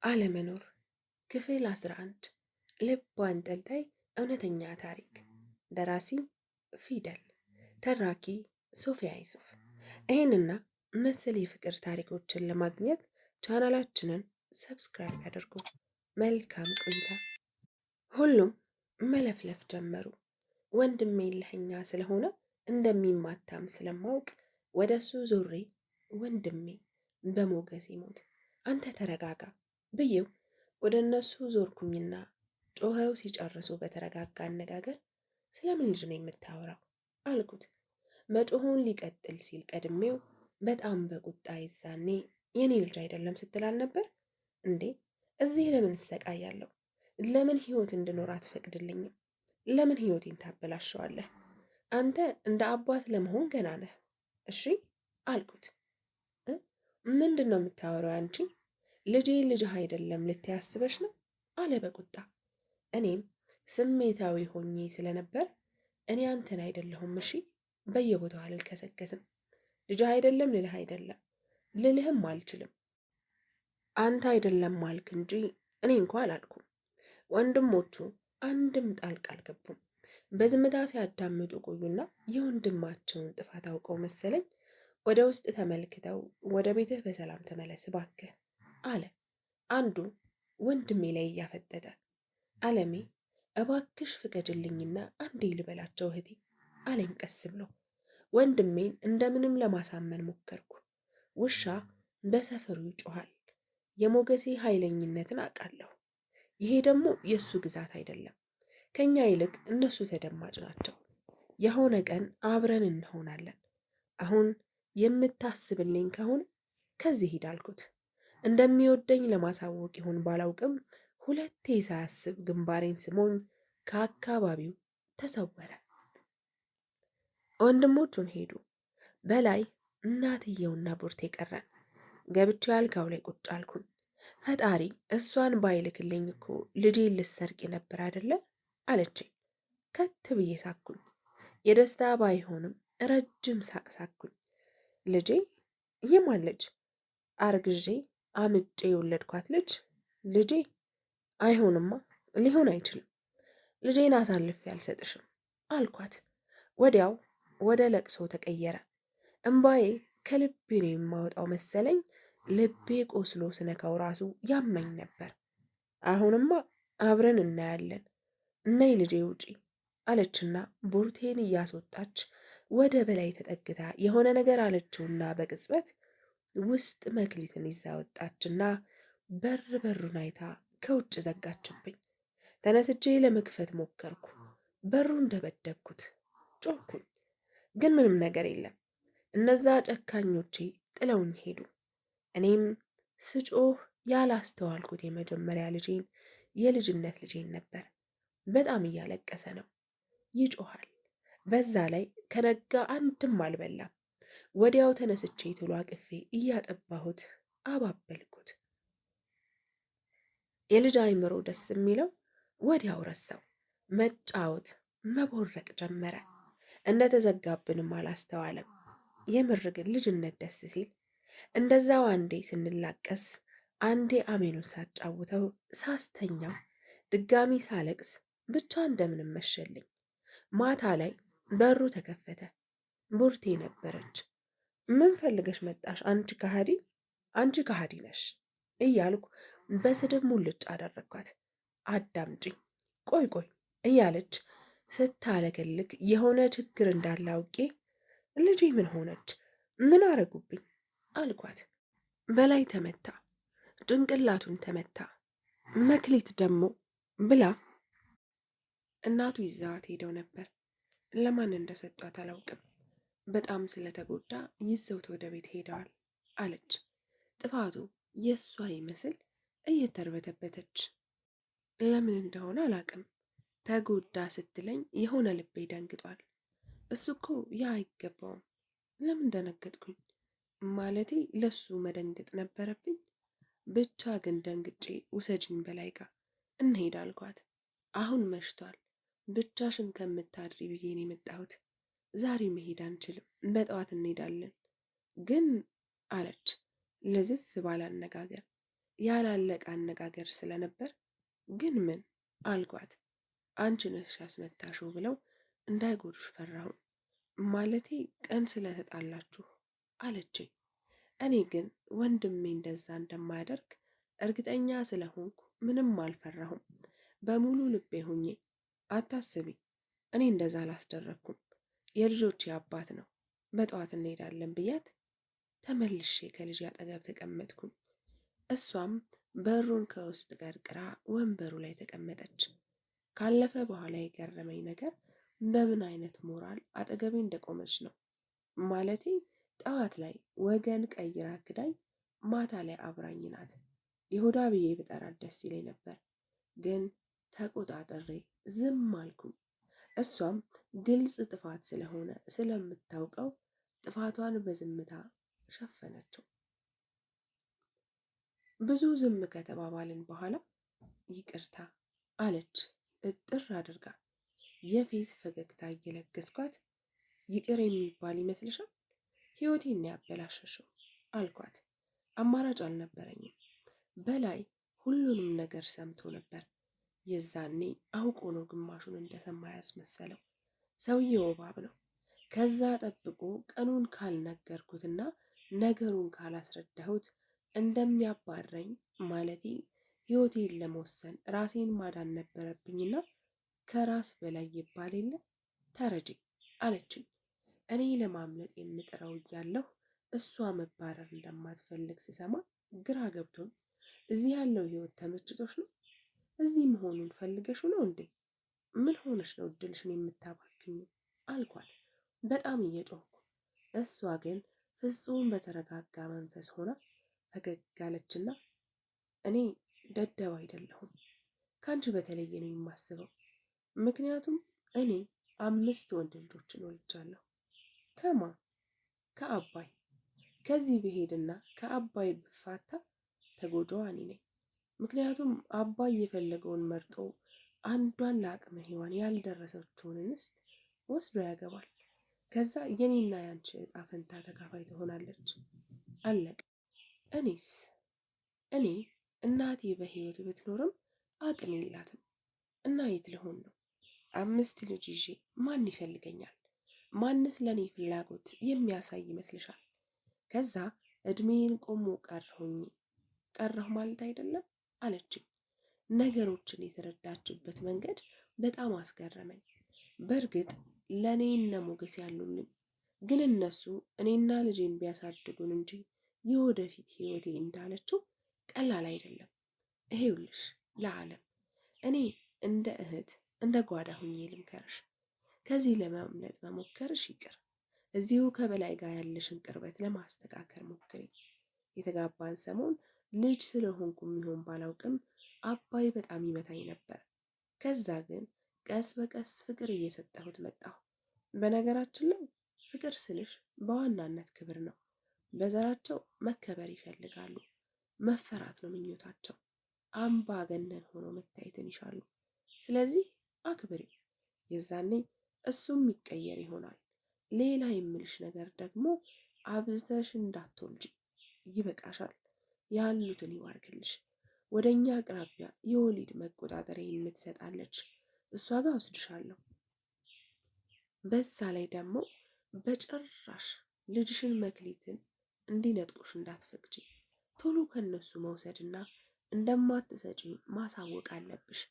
አለመኖር ክፍል 11 ልብ አንጠልጣይ እውነተኛ ታሪክ። ደራሲ ፊደል፣ ተራኪ ሶፊያ ይሱፍ። ይህንና መሰል የፍቅር ታሪኮችን ለማግኘት ቻናላችንን ሰብስክራይብ ያደርጉ። መልካም ቆይታ። ሁሉም መለፍለፍ ጀመሩ። ወንድሜ እልኸኛ ስለሆነ እንደሚማታም ስለማውቅ ወደሱ ዞሬ ወንድሜ በሞገስ ይሞት አንተ ተረጋጋ ብዬው ወደ እነሱ ዞርኩኝና ጮኸው ሲጨርሱ በተረጋጋ አነጋገር ስለምን ልጅ ነው የምታወራው አልኩት። መጮሁን ሊቀጥል ሲል ቀድሜው በጣም በቁጣ ይዛኔ የኔ ልጅ አይደለም ስትል አልነበር እንዴ? እዚህ ለምን እሰቃያለሁ? ለምን ህይወት እንድኖር አትፈቅድልኝም? ለምን ህይወቴን ታበላሸዋለህ? አንተ እንደ አባት ለመሆን ገና ነህ። እሺ አልኩት። ምንድን ነው የምታወራው አንቺ? ልጄ ልጅህ አይደለም ልትያስበሽ ነው አለ በቁጣ። እኔም ስሜታዊ ሆኜ ስለነበር እኔ አንተን አይደለሁም እሺ፣ በየቦታው አልከሰከስም። ልጅህ አይደለም ልልህ አይደለም ልልህም አልችልም። አንተ አይደለም አልክ እንጂ እኔ እንኳ አላልኩም። ወንድሞቹ አንድም ጣልቃ አልገቡም። በዝምታ ሲያዳምጡ ቆዩና የወንድማቸውን ጥፋት አውቀው መሰለኝ ወደ ውስጥ ተመልክተው ወደ ቤትህ በሰላም ተመለስ እባክህ አለ አንዱ ወንድሜ ላይ እያፈጠጠ። አለሜ እባክሽ ፍቀጅልኝና አንዴ ልበላቸው እህቴ አለኝ ቀስ ብሎ። ወንድሜን እንደምንም ለማሳመን ሞከርኩ። ውሻ በሰፈሩ ይጮሃል። የሞገሴ ኃይለኝነትን አውቃለሁ። ይሄ ደግሞ የእሱ ግዛት አይደለም። ከኛ ይልቅ እነሱ ተደማጭ ናቸው። የሆነ ቀን አብረን እንሆናለን። አሁን የምታስብልኝ ከሆነ ከዚህ ሂድ አልኩት። እንደሚወደኝ ለማሳወቅ ይሆን ባላውቅም ሁለቴ ሳያስብ ግንባሬን ስሞኝ ከአካባቢው ተሰወረ። ወንድሞቹን ሄዱ። በላይ እናትየውና ቡርቴ ቀረን። ገብቼ አልጋው ላይ ቁጭ አልኩኝ። ፈጣሪ እሷን ባይልክልኝ እኮ ልጄን ልሰርቅ ነበር አይደለ አለችኝ። ከት ብዬ ሳኩኝ። የደስታ ባይሆንም ረጅም ሳቅ ሳኩኝ። ልጄ? የማን ልጅ? አርግዤ አምጬ የወለድኳት ልጅ ልጄ? አይሆንማ፣ ሊሆን አይችልም። ልጄን አሳልፌ አልሰጥሽም አልኳት። ወዲያው ወደ ለቅሶ ተቀየረ። እምባዬ ከልቤ ነው የማወጣው መሰለኝ። ልቤ ቆስሎ ስነካው ራሱ ያመኝ ነበር። አሁንማ አብረን እናያለን፣ እነይ ልጄ ውጪ አለችና ቡርቴን እያስወጣች ወደ በላይ ተጠግታ የሆነ ነገር አለችውና በቅጽበት ውስጥ መክሊትን ይዛ ወጣችና በሩን አይታ ከውጭ ዘጋችብኝ። ተነስቼ ለመክፈት ሞከርኩ። በሩን ደበደብኩት፣ ጮኩኝ፣ ግን ምንም ነገር የለም። እነዛ ጨካኞቼ ጥለውኝ ሄዱ። እኔም ስጮህ ያላስተዋልኩት የመጀመሪያ ልጄን የልጅነት ልጄን ነበር። በጣም እያለቀሰ ነው፣ ይጮሃል። በዛ ላይ ከነጋ አንድም አልበላም። ወዲያው ተነስቼ ቶሎ አቅፌ እያጠባሁት አባበልኩት። የልጅ አይምሮ ደስ የሚለው ወዲያው ረሳው። መጫወት መቦረቅ ጀመረ። እንደተዘጋብንም አላስተዋለም። የምር ግን ልጅነት ደስ ሲል እንደዛው አንዴ ስንላቀስ፣ አንዴ አሜኑን ሳጫውተው ሳስተኛው፣ ድጋሚ ሳለቅስ ብቻ እንደምንም መሸልኝ። ማታ ላይ በሩ ተከፈተ። ቡርቴ ነበረች። ምን ፈልገሽ መጣሽ አንቺ ከሃዲ፣ አንቺ ከሃዲ ነሽ እያልኩ በስድብ ሙልጭ አደረግኳት። አዳምጪኝ፣ ቆይ ቆይ እያለች ስታለገልግ የሆነ ችግር እንዳለ አውቄ ልጄ ምን ሆነች? ምን አረጉብኝ አልኳት። በላይ ተመታ፣ ጭንቅላቱን ተመታ። መክሊት ደግሞ ብላ እናቱ ይዘዋት ሄደው ነበር። ለማን እንደሰጧት አላውቅም። በጣም ስለተጎዳ ይዘውት ወደ ቤት ሄደዋል አለች። ጥፋቱ የእሷ ይመስል እየተርበተበተች። ለምን እንደሆነ አላውቅም። ተጎዳ ስትለኝ የሆነ ልቤ ደንግጧል። እሱ እኮ ያ አይገባውም። ለምን ደነገጥኩኝ? ማለቴ ለሱ መደንገጥ ነበረብኝ። ብቻ ግን ደንግጬ ውሰጅኝ በላይ ጋር እንሄድ አልኳት። አሁን መሽቷል፣ ብቻሽን ከምታድሪ ብዬ ነው የመጣሁት። ዛሬ መሄድ አንችልም፣ በጠዋት እንሄዳለን ግን አለች ልዝዝ ባለ አነጋገር። ያላለቀ አነጋገር ስለነበር ግን ምን አልኳት። አንቺ ነሽ ያስመታሽው ብለው እንዳይጎዱሽ ፈራሁኝ። ማለቴ ቀን ስለተጣላችሁ አለችኝ። እኔ ግን ወንድሜ እንደዛ እንደማያደርግ እርግጠኛ ስለሆንኩ ምንም አልፈራሁም። በሙሉ ልቤ ሆኜ አታስቢ፣ እኔ እንደዛ አላስደረግኩም፣ የልጆቼ አባት ነው፣ በጠዋት እንሄዳለን ብያት ተመልሼ ከልጅ አጠገብ ተቀመጥኩኝ። እሷም በሩን ከውስጥ ቀርቅራ ወንበሩ ላይ ተቀመጠች። ካለፈ በኋላ የገረመኝ ነገር በምን አይነት ሞራል አጠገቤ እንደቆመች ነው። ማለቴ ጠዋት ላይ ወገን ቀይራ ክዳኝ፣ ማታ ላይ አብራኝ ናት። ይሁዳ ብዬ ብጠራት ደስ ይለኝ ነበር፣ ግን ተቆጣጠሬ ዝም አልኩኝ። እሷም ግልጽ ጥፋት ስለሆነ ስለምታውቀው ጥፋቷን በዝምታ ሸፈነችው። ብዙ ዝም ከተባባልን በኋላ ይቅርታ አለች እጥር አድርጋ። የፌዝ ፈገግታ እየለገስኳት ይቅር የሚባል ይመስልሻል? ሕይወቴን ያበላሸሽው አልኳት። አማራጭ አልነበረኝም። በላይ ሁሉንም ነገር ሰምቶ ነበር። የዛኔ አውቆ ነው ግማሹን እንደሰማ ያስመሰለው። ሰውየው እባብ ነው። ከዛ ጠብቆ ቀኑን ካልነገርኩትና ነገሩን ካላስረዳሁት እንደሚያባረኝ ማለቴ ሕይወቴን ለመወሰን ራሴን ማዳን ነበረብኝና ከራስ በላይ ይባል የለ ተረጂ አለችኝ። እኔ ለማምለጥ የምጥረው እያለሁ እሷ መባረር እንደማትፈልግ ስሰማ ግራ ገብቶኝ እዚህ ያለው ሕይወት ተመችቶሽ ነው? እዚህ መሆኑን ፈልገሽ ነው እንዴ? ምን ሆነሽ ነው እድልሽን የምታባክኙ? አልኳት በጣም እየጮህኩ። እሷ ግን ፍጹም በተረጋጋ መንፈስ ሆና ፈገግ አለችና እኔ ደደብ አይደለሁም፣ ከአንቺ በተለየ ነው የማስበው። ምክንያቱም እኔ 5 ወንድ ልጆችን ወልጃለሁ። ከማ ከአባይ። ከዚህ ብሄድና ከአባይ ብፋታ ተጎጂዋ እኔ ነኝ። ምክንያቱም አባይ የፈለገውን መርጦ አንዷን ለአቅመ ሔዋን ያልደረሰችውን እንስት ወስዶ ያገባል። ከዛ የኔና ያንቺ እጣ ፈንታ ተካፋይ ትሆናለች። አለቀ። እኔ እናቴ በህይወት ብትኖርም አቅም የላትም እና የት ልሆን ነው? 5 ልጅ ይዤ ማን ይፈልገኛል? ማንስ ለእኔ ፍላጎት የሚያሳይ ይመስልሻል? ከዛ እድሜን ቆሞ ቀረሁ ማለት አይደለም አለችኝ። ነገሮችን የተረዳችበት መንገድ በጣም አስገረመኝ። በእርግጥ ለእኔ እነ ሞገስ ያሉልኝ፣ ግን እነሱ እኔና ልጄን ቢያሳድጉን እንጂ የወደፊት ህይወቴ እንዳለችው ቀላል አይደለም። ይሄውልሽ ለዓለም እኔ እንደ እህት እንደ ጓዳ ሁኜ ልምከርሽ። ከዚህ ለማምለጥ መሞከርሽ ይቅር፣ እዚሁ ከበላይ ጋር ያለሽን ቅርበት ለማስተካከል ሞክሪ። የተጋባን ሰሞን ልጅ ስለሆንኩ የሚሆን ባላውቅም አባይ በጣም ይመታኝ ነበር። ከዛ ግን ቀስ በቀስ ፍቅር እየሰጠሁት መጣሁ። በነገራችን ላይ ፍቅር ስልሽ በዋናነት ክብር ነው። በዘራቸው መከበር ይፈልጋሉ። መፈራት ነው ምኞታቸው። አምባገነን ሆኖ መታየትን ይሻሉ። ስለዚህ አክብሪ። የዛኔ እሱም ይቀየር ይሆናል። ሌላ የምልሽ ነገር ደግሞ አብዝተሽ እንዳትወልጂ፣ ይበቃሻል። ያሉትን ይባርክልሽ። ወደ እኛ አቅራቢያ የወሊድ መቆጣጠሪያ የምትሰጣለች፣ እሷ ጋር ወስድሻለሁ። በዛ ላይ ደግሞ በጭራሽ ልጅሽን መክሊትን እንዲነጥቁሽ እንዳትፈቅጂ። ቶሎ ከነሱ መውሰድና እንደማትሰጪ ማሳወቅ አለብሽ።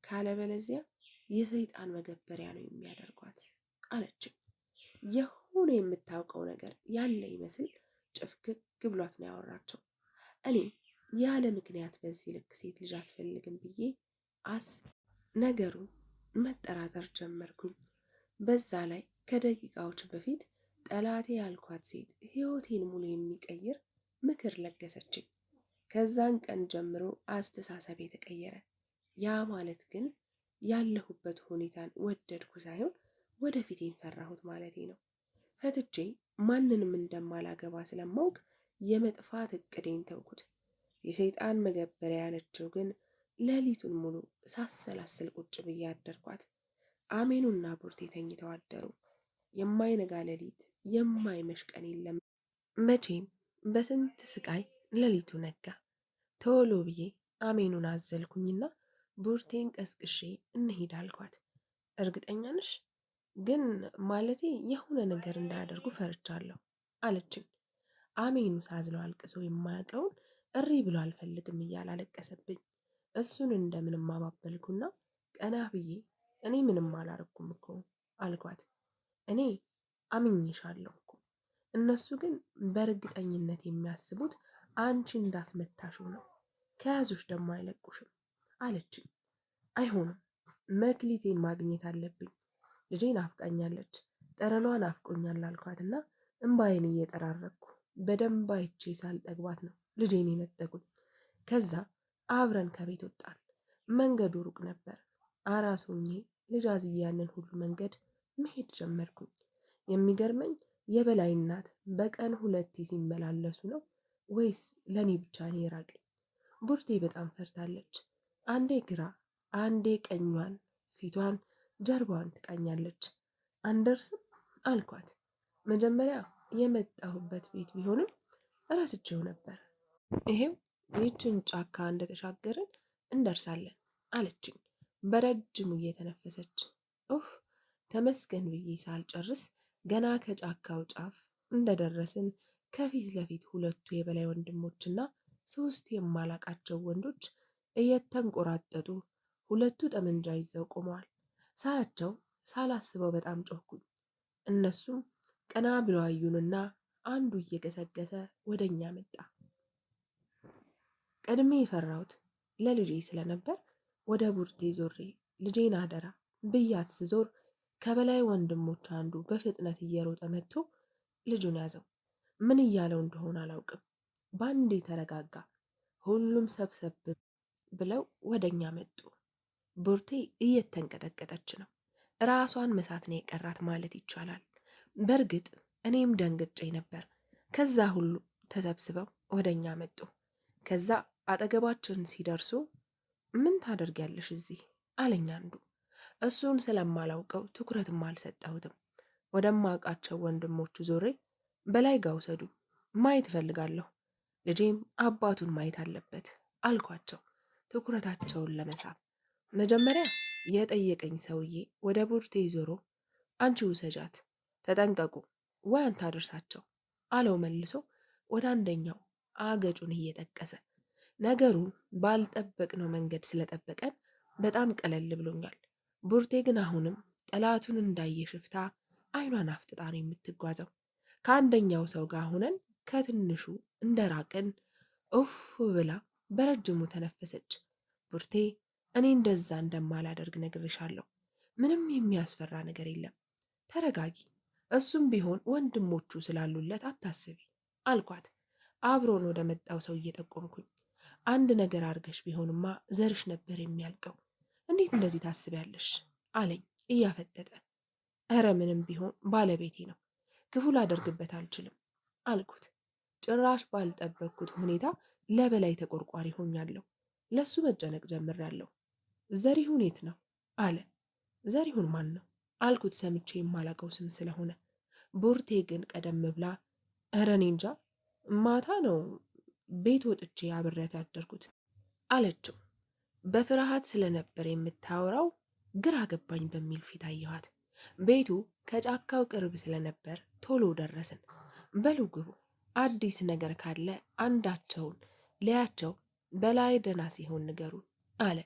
ካለበለዚያ የሰይጣን መገበሪያ ነው የሚያደርጓት አለችኝ። የሆነ የምታውቀው ነገር ያለ ይመስል ጭፍግግ ብሏት ነው ያወራቸው። እኔ ያለ ምክንያት በዚህ ልክ ሴት ልጅ አትፈልግም ብዬ ነገሩን መጠራጠር ጀመርኩኝ። በዛ ላይ ከደቂቃዎች በፊት ጠላቴ ያልኳት ሴት ሕይወቴን ሙሉ የሚቀይር ምክር ለገሰችኝ። ከዛን ቀን ጀምሮ አስተሳሰቤ ተቀየረ። ያ ማለት ግን ያለሁበት ሁኔታን ወደድኩ ሳይሆን ወደፊቴን ፈራሁት ማለቴ ነው። ፈትቼ ማንንም እንደማላገባ ስለማውቅ የመጥፋት እቅዴን ተውኩት። የሰይጣን መገበሪያ ያለችው ግን ሌሊቱን ሙሉ ሳሰላስል ቁጭ ብዬ አደርኳት። አሜኑና ቡርቴ ተኝተው አደሩ። የማይነጋ ሌሊት የማይመሽ ቀን የለም። መቼም በስንት ስቃይ ሌሊቱ ነጋ። ቶሎ ብዬ አሜኑን አዘልኩኝና ቡርቴን ቀስቅሼ እንሂድ አልኳት። እርግጠኛ ነሽ? ግን ማለቴ የሆነ ነገር እንዳያደርጉ ፈርቻለሁ አለችኝ። አሜኑ ሳዝነው አልቅሶ የማያውቀውን እሪ ብሎ አልፈልግም እያለ አለቀሰብኝ። እሱን እንደምንም አባበልኩና ቀና ብዬ እኔ ምንም አላረኩም እኮ አልኳት። እኔ አምኜሻለሁ እኮ እነሱ ግን በእርግጠኝነት የሚያስቡት አንቺ እንዳስመታሽው ነው። ከያዙሽ ደግሞ አይለቁሽም አለችኝ። አይሆንም፣ መክሊቴን ማግኘት አለብኝ። ልጄ ናፍቃኛለች፣ ጠረኗ ናፍቆኛል አልኳትና እምባዬን እየጠራረኩ በደንብ አይቼ ሳልጠግባት ነው ልጄን የነጠቁኝ። ከዛ አብረን ከቤት ወጣን። መንገዱ ሩቅ ነበር። አራስ ሆኜ ልጅ አዝዬ ያንን ሁሉ መንገድ መሄድ ጀመርኩኝ። የሚገርመኝ የበላይ እናት በቀን 2 ሲመላለሱ ነው ወይስ ለኔ ብቻ ነው የራቀኝ? ቡርቴ በጣም ፈርታለች። አንዴ ግራ አንዴ ቀኟን፣ ፊቷን፣ ጀርባዋን ትቃኛለች። አንደርስም አልኳት። መጀመሪያ የመጣሁበት ቤት ቢሆንም እረስቼው ነበር። ይሄው ይህችን ጫካ እንደተሻገርን እንደርሳለን አለችኝ በረጅሙ እየተነፈሰች። ኡፍ ተመስገን ብዬ ሳልጨርስ ገና ከጫካው ጫፍ እንደደረስን ከፊት ለፊት 2 የበላይ ወንድሞችና 3 የማላቃቸው ወንዶች እየተንቆራጠጡ 2 ጠመንጃ ይዘው ቆመዋል። ሳያቸው ሳላስበው በጣም ጮህኩኝ። እነሱም ቀና ብለው አዩንና አንዱ እየገሰገሰ ወደኛ መጣ። ቀድሜ የፈራሁት ለልጄ ስለነበር ወደ ቡርቴ ዞሬ ልጄን አደራ ብያት ስዞር ከበላይ ወንድሞች አንዱ በፍጥነት እየሮጠ መጥቶ ልጁን ያዘው። ምን እያለው እንደሆነ አላውቅም። ባንዴ ተረጋጋ። ሁሉም ሰብሰብ ብለው ወደኛ መጡ። ቡርቴ እየተንቀጠቀጠች ነው። ራሷን መሳት ነው የቀራት ማለት ይቻላል። በእርግጥ እኔም ደንግጬ ነበር። ከዛ ሁሉ ተሰብስበው ወደኛ መጡ። ከዛ አጠገባችን ሲደርሱ ምን ታደርጊያለሽ እዚህ አለኝ አንዱ። እሱን ስለማላውቀው ትኩረትም አልሰጠሁትም። ወደማውቃቸው ወንድሞቹ ዞሬ በላይ ጋ ውሰዱ፣ ማየት እፈልጋለሁ፣ ልጄም አባቱን ማየት አለበት አልኳቸው ትኩረታቸውን ለመሳብ። መጀመሪያ የጠየቀኝ ሰውዬ ወደ ቡርቴ ዞሮ አንቺ ውሰጃት፣ ተጠንቀቁ፣ ወይ አንተ አድርሳቸው አለው መልሶ ወደ አንደኛው አገጩን እየጠቀሰ። ነገሩ ባልጠበቅነው መንገድ ስለጠበቀን በጣም ቀለል ብሎኛል። ቡርቴ ግን አሁንም ጠላቱን እንዳየ ሽፍታ አይኗን አፍጥጣ ነው የምትጓዘው። ከአንደኛው ሰው ጋር ሆነን ከትንሹ እንደራቅን ኡፍ ብላ በረጅሙ ተነፈሰች። ቡርቴ እኔ እንደዛ እንደማላደርግ ነግሬሻለሁ። ምንም የሚያስፈራ ነገር የለም። ተረጋጊ። እሱም ቢሆን ወንድሞቹ ስላሉለት አታስቢ አልኳት። አብሮን ወደ መጣው ሰው እየጠቆምኩኝ አንድ ነገር አርገሽ ቢሆንማ ዘርሽ ነበር የሚያልቀው። እንዴት እንደዚህ ታስቢያለሽ? አለኝ እያፈጠጠ። እረ ምንም ቢሆን ባለቤቴ ነው፣ ክፉ ላደርግበት አልችልም አልኩት። ጭራሽ ባልጠበቅኩት ሁኔታ ለበላይ ተቆርቋሪ ሆኛለሁ። ለሱ መጨነቅ ጀምሬያለሁ። ዘሪሁን የት ነው አለ። ዘሪሁን ማን ነው አልኩት፣ ሰምቼ የማላቀው ስም ስለሆነ። ቡርቴ ግን ቀደም ብላ እረ እኔ እንጃ ማታ ነው ቤት ወጥቼ አብሬያት ያደርኩት አለችው። በፍርሃት ስለነበር የምታወራው ግራ ገባኝ በሚል ፊት አየኋት። ቤቱ ከጫካው ቅርብ ስለነበር ቶሎ ደረስን። በሉ ግቡ፣ አዲስ ነገር ካለ አንዳቸውን ሊያቸው በላይ ደህና ሲሆን ንገሩን አለ።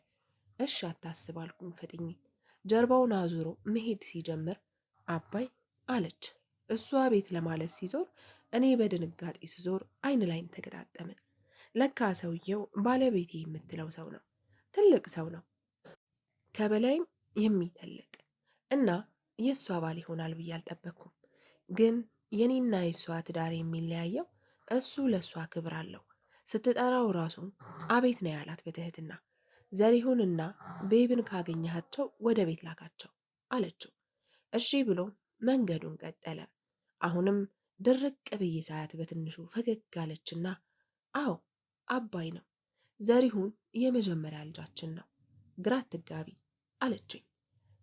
እሺ አታስብ አልኩኝ ፈጥኜ። ጀርባውን አዙሮ መሄድ ሲጀምር አባይ አለች። እሷ ቤት ለማለት ሲዞር እኔ በድንጋጤ ስዞር አይን ላይን ተገጣጠምን። ለካ ሰውየው ባለቤቴ የምትለው ሰው ነው። ትልቅ ሰው ነው፣ ከበላይም የሚተልቅ እና የእሷ ባል ይሆናል ብዬ አልጠበቅኩም። ግን የኔና የእሷ ትዳር የሚለያየው እሱ ለእሷ ክብር አለው። ስትጠራው ራሱ አቤት ነው ያላት በትህትና። ዘሪሁንና ቤብን ካገኘሃቸው ወደ ቤት ላካቸው አለችው። እሺ ብሎ መንገዱን ቀጠለ። አሁንም ድርቅ ብዬ ሳያት በትንሹ ፈገግ አለችና አዎ አባይ ነው፣ ዘሪሁን የመጀመሪያ ልጃችን ነው፣ ግራ አትጋቢ አለችኝ።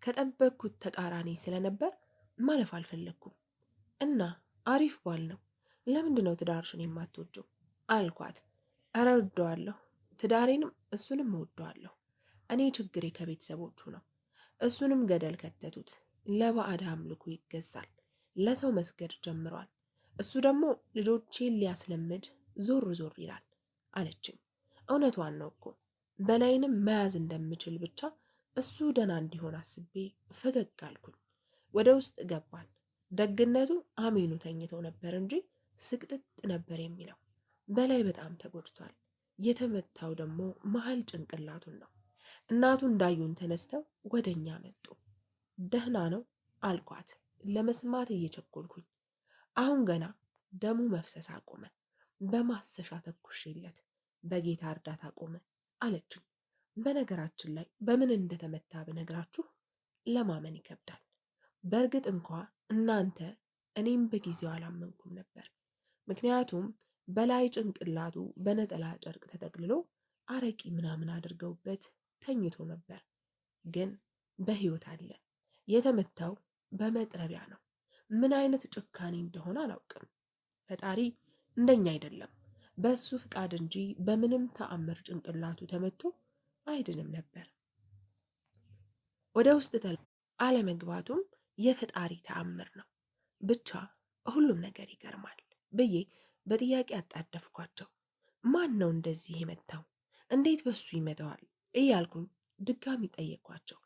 ከጠበቅኩት ተቃራኒ ስለነበር ማለፍ አልፈለግኩም። እና አሪፍ ባል ነው፣ ለምንድን ነው ትዳርሽን የማትወጂው አልኳት። እረ ወደዋለሁ፣ ትዳሬንም እሱንም እወደዋለሁ። እኔ ችግሬ ከቤተሰቦቹ ነው። እሱንም ገደል ከተቱት። ለባዕድ አምልኮ ይገዛል። ለሰው መስገድ ጀምሯል። እሱ ደግሞ ልጆቼን ሊያስለምድ ዞር ዞር ይላል አለችኝ። እውነቷን ነው እኮ በላይንም መያዝ እንደምችል ብቻ እሱ ደህና እንዲሆን አስቤ ፈገግ አልኩኝ። ወደ ውስጥ ገባን። ደግነቱ አሜኑ ተኝተው ነበር እንጂ ስቅጥጥ ነበር የሚለው። በላይ በጣም ተጎድቷል። የተመታው ደግሞ መሀል ጭንቅላቱን ነው። እናቱ እንዳዩን ተነስተው ወደኛ መጡ። ደህና ነው አልኳት ለመስማት እየቸኮልኩኝ። አሁን ገና ደሙ መፍሰስ አቆመ። በማሰሻ ተኩሼለት በጌታ እርዳታ ቆመ አለችኝ። በነገራችን ላይ በምን እንደተመታ ብነግራችሁ ለማመን ይከብዳል። በእርግጥ እንኳ እናንተ እኔም በጊዜው አላመንኩም ነበር። ምክንያቱም በላይ ጭንቅላቱ በነጠላ ጨርቅ ተጠቅልሎ አረቂ ምናምን አድርገውበት ተኝቶ ነበር። ግን በሕይወት አለ። የተመታው በመጥረቢያ ነው። ምን አይነት ጭካኔ እንደሆነ አላውቅም። ፈጣሪ እንደኛ አይደለም። በእሱ ፍቃድ እንጂ በምንም ተአምር ጭንቅላቱ ተመቶ አይድንም ነበር። ወደ ውስጥ አለመግባቱም የፈጣሪ ተአምር ነው። ብቻ ሁሉም ነገር ይገርማል ብዬ በጥያቄ አጣደፍኳቸው። ማን ነው እንደዚህ የመታው? እንዴት በሱ ይመታዋል? እያልኩኝ ድጋሚ ጠየቅኳቸው።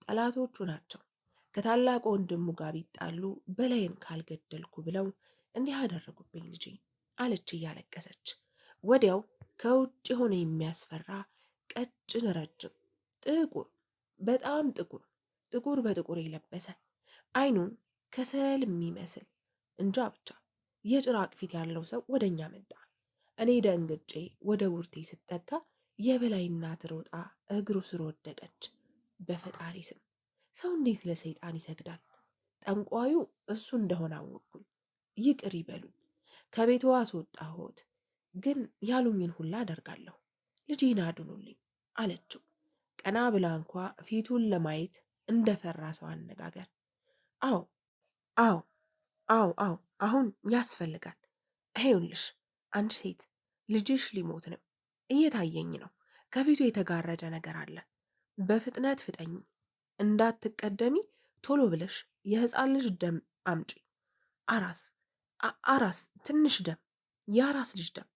ጠላቶቹ ናቸው። ከታላቅ ወንድሙ ጋር ቢጣሉ በላይን ካልገደልኩ ብለው እንዲህ አደረጉብኝ ልጄ አለች እያለቀሰች። ወዲያው ከውጭ የሆነ የሚያስፈራ ቀጭን ረጅም ጥቁር በጣም ጥቁር በጥቁር የለበሰ አይኑን ከሰል የሚመስል እንጃ ብቻ የጭራቅ ፊት ያለው ሰው ወደኛ መጣ። እኔ ደንግጬ ወደ ቡርቴ ስጠጋ የበላይ እናት ሮጣ እግሩ ስር ወደቀች። በፈጣሪ ስም ሰው እንዴት ለሰይጣን ይሰግዳል? ጠንቋዩ እሱ እንደሆነ አወቅኩኝ። ይቅር ይበሉኝ። ከቤቷ አስወጣሁት፣ ግን ያሉኝን ሁላ አደርጋለሁ። ልጄን አድኑልኝ አለችው። ቀና ብላ እንኳ ፊቱን ለማየት እንደፈራ ሰው አነጋገር። አዎ አዎ አዎ አዎ አሁን ያስፈልጋል። ይኸውልሽ አንድ ሴት ልጅሽ ሊሞት ነው፣ እየታየኝ ነው። ከፊቱ የተጋረደ ነገር አለ። በፍጥነት ፍጠኝ፣ እንዳትቀደሚ፣ ቶሎ ብለሽ የህፃን ልጅ ደም አምጪ። አራስ ትንሽ ደም፣ የአራስ ልጅ ደም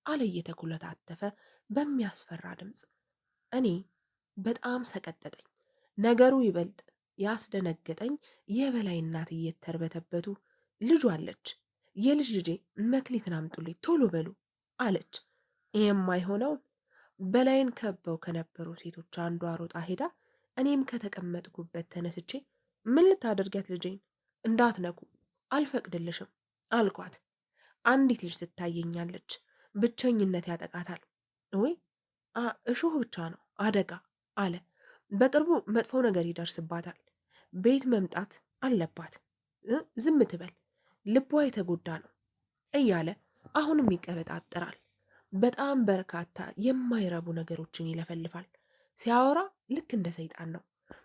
አለ እየተኩለታተፈ በሚያስፈራ ድምፅ። እኔ በጣም ሰቀጠጠኝ። ነገሩ ይበልጥ ያስደነገጠኝ የበላይ እናት እየተርበተበቱ ልጁ አለች፣ የልጅ ልጄ መክሊትን አምጡልኝ ቶሎ በሉ አለች። የማይሆነውን በላይን ከበው ከነበሩ ሴቶች አንዷ ሮጣ ሄዳ እኔም ከተቀመጥኩበት ተነስቼ ምን ልታደርጊያት ልጄን? እንዳትነኩ አልፈቅድልሽም አልኳት። አንዲት ልጅ ትታየኛለች። ብቸኝነት ያጠቃታል። ወይ እሾህ ብቻ ነው አደጋ አለ። በቅርቡ መጥፎ ነገር ይደርስባታል። ቤት መምጣት አለባት። ዝም ትበል፣ ልቧ የተጎዳ ነው እያለ አሁንም ይቀበጣጥራል። በጣም በርካታ የማይረቡ ነገሮችን ይለፈልፋል። ሲያወራ ልክ እንደ ሰይጣን ነው።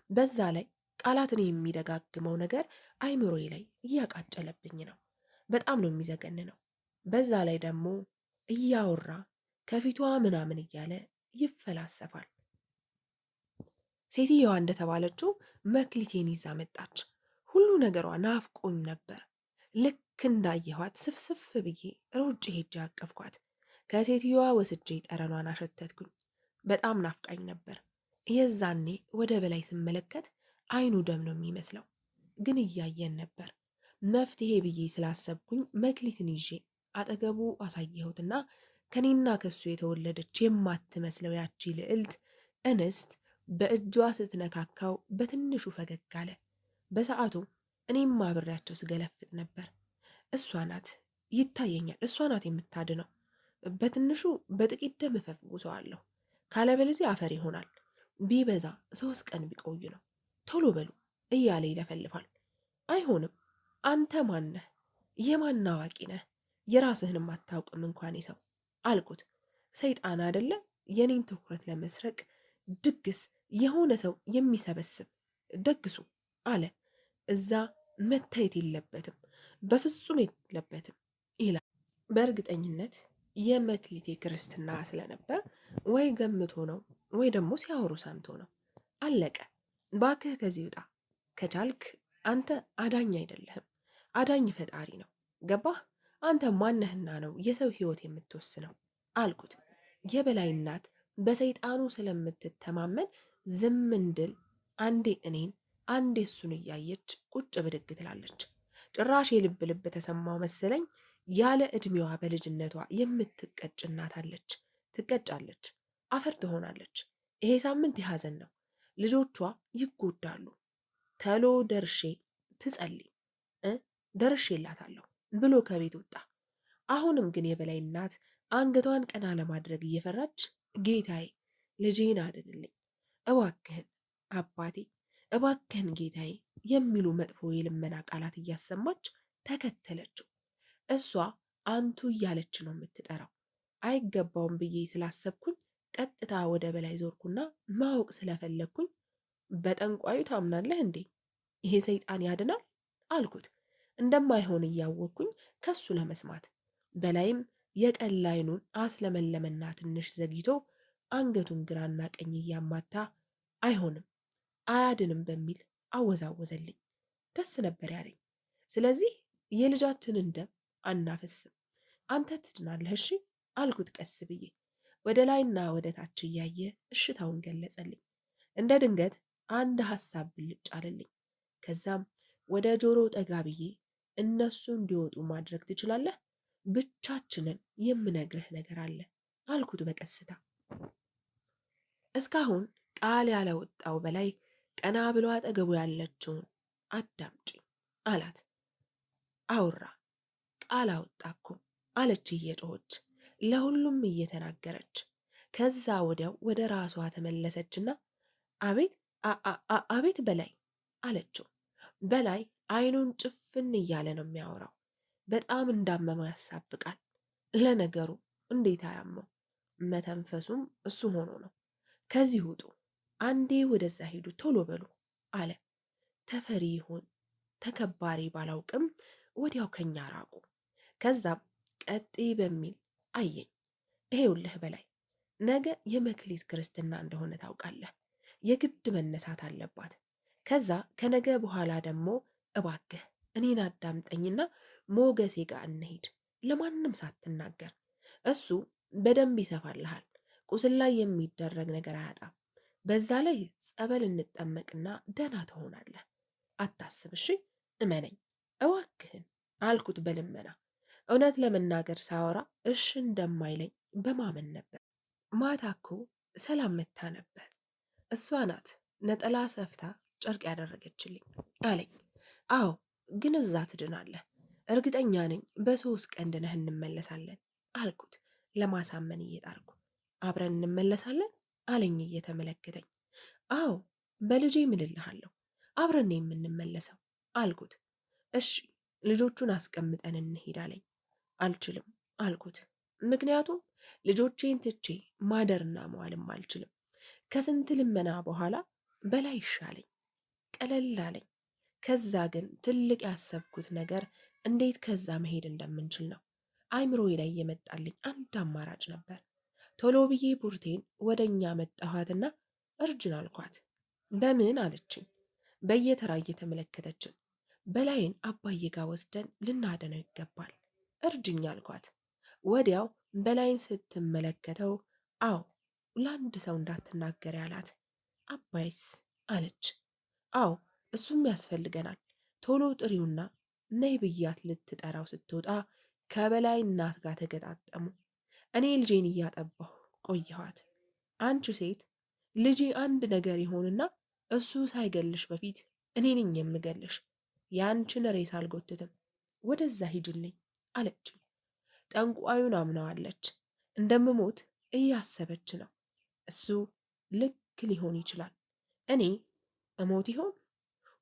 በዛ ላይ ቃላትን የሚደጋግመው ነገር አይምሮዬ ላይ እያቃጨለብኝ ነው። በጣም ነው የሚዘገን ነው። በዛ ላይ ደግሞ እያወራ ከፊቷ ምናምን እያለ ይፈላሰፋል። ሴትየዋ እንደተባለችው መክሊቴን ይዛ መጣች። ሁሉ ነገሯ ናፍቆኝ ነበር። ልክ እንዳየኋት ስፍስፍ ብዬ ሮጬ ሄጄ አቀፍኳት። ከሴትየዋ ወስጄ ጠረኗን አሸተትኩኝ። በጣም ናፍቃኝ ነበር። የዛኔ ወደ በላይ ስመለከት አይኑ ደም ነው የሚመስለው፣ ግን እያየን ነበር። መፍትሄ ብዬ ስላሰብኩኝ መክሊትን ይዤ አጠገቡ አሳየሁትና ከኔና ከሱ የተወለደች የማትመስለው ያቺ ልዕልት እንስት በእጇ ስትነካካው በትንሹ ፈገግ አለ። በሰዓቱ እኔም አብሬያቸው ስገለፍጥ ነበር። እሷ ናት ይታየኛል፣ እሷ ናት የምታድነው። በትንሹ በጥቂት ደም እፈውሰዋለሁ፣ ካለበለዚያ አፈር ይሆናል። ቢበዛ 3 ቀን ቢቆይ ነው። ቶሎ በሉ እያለ ይለፈልፋል። አይሆንም፣ አንተ ማነህ? የማን አዋቂ ነህ? የራስህንም አታውቅም እንኳን ሰው አልኩት። ሰይጣን አደለ የኔን ትኩረት ለመስረቅ ድግስ የሆነ ሰው የሚሰበስብ ደግሱ አለ። እዛ መታየት የለበትም፣ በፍጹም የለበትም ይላል። በእርግጠኝነት የመክሊቴ ክርስትና ስለነበር ወይ ገምቶ ነው ወይ ደግሞ ሲያወሩ ሰምቶ ነው። አለቀ። ባክህ ከዚህ ውጣ። ከቻልክ አንተ አዳኝ አይደለህም፣ አዳኝ ፈጣሪ ነው። ገባህ? አንተ ማነህና ነው የሰው ህይወት የምትወስነው? አልኩት። የበላይ እናት በሰይጣኑ ስለምትተማመን ዝም እንድል አንዴ እኔን አንዴ እሱን እያየች ቁጭ ብድግ ትላለች። ጭራሽ የልብ ልብ ተሰማው መሰለኝ። ያለ ዕድሜዋ በልጅነቷ የምትቀጭ እናት አለች። ትቀጫለች፣ አፈር ትሆናለች። ይሄ ሳምንት የሐዘን ነው። ልጆቿ ይጎዳሉ። ተሎ ደርሼ ትጸልይ ደርሼላታለሁ ብሎ ከቤት ወጣ። አሁንም ግን የበላይ እናት አንገቷን ቀና ለማድረግ እየፈራች ጌታዬ ልጄን አድንልኝ፣ እባክህን አባቴ፣ እባክህን ጌታዬ የሚሉ መጥፎ የልመና ቃላት እያሰማች ተከተለችው። እሷ አንቱ እያለች ነው የምትጠራው። አይገባውም ብዬ ስላሰብኩኝ ቀጥታ ወደ በላይ ዞርኩና ማወቅ ስለፈለግኩኝ በጠንቋዩ ታምናለህ እንዴ? ይሄ ሰይጣን ያድናል አልኩት። እንደማይሆን እያወቅኩኝ ከሱ ለመስማት በላይም የቀላ አይኑን አስለመለመና ትንሽ ዘግይቶ አንገቱን ግራና ቀኝ እያማታ አይሆንም አያድንም በሚል አወዛወዘልኝ። ደስ ነበር ያለኝ። ስለዚህ የልጃችንን ደም አናፈስም፣ አንተ ትድናለህ እሺ አልኩት ቀስ ብዬ። ወደ ላይና ወደ ታች እያየ እሽታውን ገለጸልኝ። እንደ ድንገት አንድ ሐሳብ ብልጭ አለልኝ። ከዛም ወደ ጆሮ ጠጋ ብዬ እነሱ እንዲወጡ ማድረግ ትችላለህ? ብቻችንን የምነግርህ ነገር አለ አልኩት በቀስታ። እስካሁን ቃል ያለወጣው በላይ ቀና ብሎ አጠገቡ ያለችውን አዳምጪ አላት። አውራ ቃል አወጣ እኮ አለች እየጮኸች ለሁሉም እየተናገረች። ከዛ ወዲያው ወደ ራሷ ተመለሰችና አቤት አቤት በላይ አለችው። በላይ አይኑን ጭፍን እያለ ነው የሚያወራው። በጣም እንዳመመው ያሳብቃል። ለነገሩ እንዴት አያመው? መተንፈሱም እሱ ሆኖ ነው። ከዚህ ውጡ፣ አንዴ ወደዛ ሂዱ፣ ቶሎ በሉ አለ። ተፈሪ ይሁን ተከባሪ ባላውቅም ወዲያው ከኛ ራቁ። ከዛም ቀጤ በሚል አየኝ። ይሄውልህ በላይ ነገ የመክሊት ክርስትና እንደሆነ ታውቃለህ። የግድ መነሳት አለባት። ከዛ ከነገ በኋላ ደግሞ እባክህ እኔን አዳምጠኝና ሞገሴ ጋር እንሂድ፣ ለማንም ሳትናገር። እሱ በደንብ ይሰፋልሃል። ቁስል ላይ የሚደረግ ነገር አያጣም። በዛ ላይ ጸበል እንጠመቅና ደህና ትሆናለህ። አታስብ እሺ፣ እመነኝ እባክህን አልኩት በልመና። እውነት ለመናገር ሳወራ እሺ እንደማይለኝ በማመን ነበር። ማታ እኮ ሰላም መታ ነበር። እሷ ናት ነጠላ ሰፍታ ጨርቅ ያደረገችልኝ አለኝ። አዎ ግን እዛ ትድናለህ፣ እርግጠኛ ነኝ። በ3 ቀን ድነህ እንመለሳለን አልኩት ለማሳመን እየጣርኩ። አብረን እንመለሳለን አለኝ እየተመለከተኝ። አዎ በልጄ ምልልሃለሁ፣ አብረን የምንመለሰው አልኩት። እሺ ልጆቹን አስቀምጠን እንሄድ አለኝ። አልችልም አልኩት። ምክንያቱም ልጆቼን ትቼ ማደርና መዋልም አልችልም። ከስንት ልመና በኋላ በላይ ይሻለኝ፣ ቀለል አለኝ። ከዛ ግን ትልቅ ያሰብኩት ነገር እንዴት ከዛ መሄድ እንደምንችል ነው። አይምሮዬ ላይ የመጣልኝ አንድ አማራጭ ነበር። ቶሎ ብዬ ቡርቴን ወደ እኛ መጣኋትና እርጅን አልኳት። በምን አለችኝ፣ በየተራ እየተመለከተችን። በላይን አባዬ ጋር ወስደን ልናደነው ይገባል፣ እርጅኝ አልኳት። ወዲያው በላይን ስትመለከተው አዎ ለአንድ ሰው እንዳትናገር ያላት። አባይስ አለች። አዎ እሱም ያስፈልገናል፣ ቶሎ ጥሪውና ነይ ብያት ልትጠራው ስትወጣ ከበላይ እናት ጋር ተገጣጠሙ። እኔ ልጄን እያጠባሁ ቆየኋት። አንቺ ሴት ልጄ አንድ ነገር ይሆንና እሱ ሳይገልሽ በፊት እኔ ነኝ የምገልሽ፣ የአንቺን ሬስ አልጎትትም፣ ወደዛ ሂጅልኝ አለች። ጠንቋዩን አምነዋለች። እንደምሞት እያሰበች ነው። እሱ ልክ ሊሆን ይችላል። እኔ እሞት ይሆን?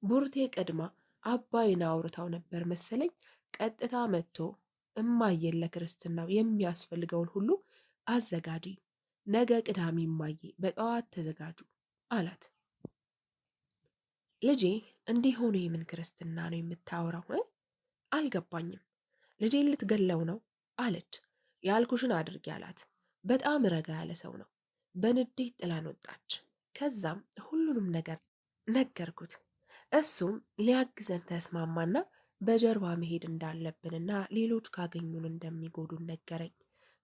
ቡርቴ ቀድማ አባይን አውርታው ነበር መሰለኝ። ቀጥታ መጥቶ እማዬን ለክርስትናው የሚያስፈልገውን ሁሉ አዘጋጂ፣ ነገ ቅዳሜ እማዬ በጠዋት ተዘጋጁ አላት። ልጄ እንዲህ ሆኖ የምን ክርስትና ነው የምታወራው? አልገባኝም። ልጄን ልትገለው ነው አለች። ያልኩሽን አድርጊ አላት። በጣም ረጋ ያለ ሰው ነው። በንዴት ጥላን ወጣች። ከዛም ሁሉንም ነገር ነገርኩት። እሱም ሊያግዘን ተስማማና በጀርባ መሄድ እንዳለብንና ሌሎች ካገኙን እንደሚጎዱን ነገረኝ።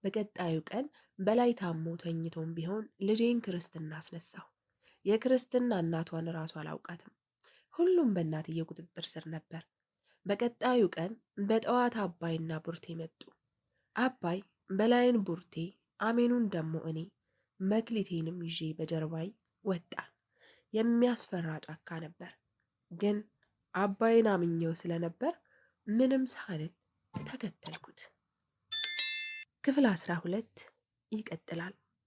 በቀጣዩ ቀን በላይ ታሞ ተኝቶም ቢሆን ልጄን ክርስትና አስነሳሁ። የክርስትና እናቷን ራሱ አላውቃትም። ሁሉም በእናትዬ ቁጥጥር ስር ነበር። በቀጣዩ ቀን በጠዋት አባይና ቡርቴ መጡ። አባይ በላይን፣ ቡርቴ አሜኑን ደሞ እኔ መክሊቴንም ይዤ በጀርባይ ወጣን። የሚያስፈራ ጫካ ነበር፣ ግን አባይን አምኜው ስለነበር ምንም ሳልል ተከተልኩት። ክፍል 12 ይቀጥላል።